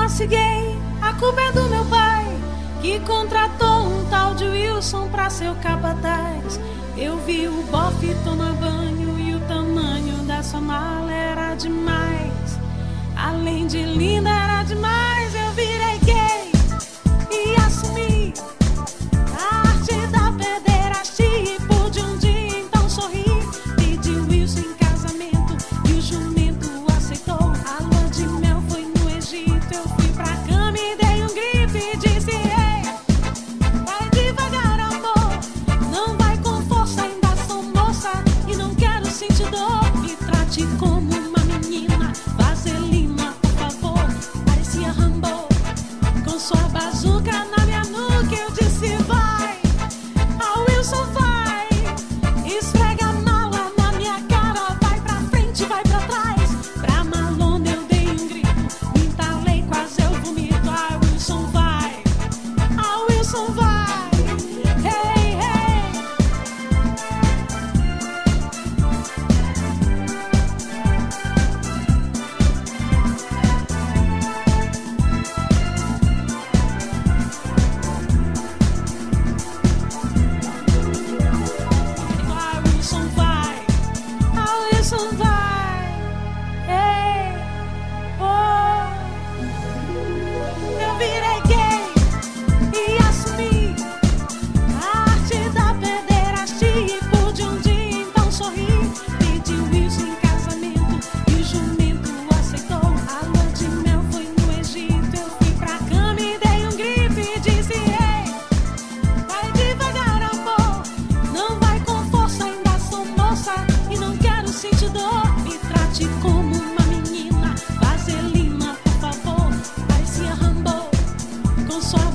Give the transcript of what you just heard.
nasci gay, a culpa é do meu pai, que contratou um tal de Wilson pra ser o capataz. Eu vi o bofe tomar banho e o tamanho da sua mala era demais. Além de linda era demais, eu virei gay e assumi a arte da pederastia e pude um dia então sorrir. Pedi Wilson em casamento e o jumento aceitou. A lua de mel foi no Egito, eu fui pra cama e dei um grito e disse: ei, vai devagar amor, não vai com força, ainda sou moça e não quero sentir dor. Me trate como uma menina, vaselina por favor. Parecia Rambo com sua bazuca na minha nuca. Eu disse: vai, a Wilson vai, esfrega a mala na minha cara, vai pra frente, vai pra trás. Pra malona eu dei um grito, me entalei, quase eu vomito. A Wilson vai, a Wilson vai, hey, hey. A Wilson vai, a Wilson vai, hey, oh. Eu virei gay e assumi a arte da pederastia e pude um dia então sorrir. Pedi Wilson em casamento e o jumento aceitou. A lua de mel foi no Egito, eu fui pra cama e dei um grito e disse: ei, vai devagar amor, não vai com força, ainda sou moça e não quero sentir dor. Me trate como uma menina, vaselina por favor. Parecia Rambo com sua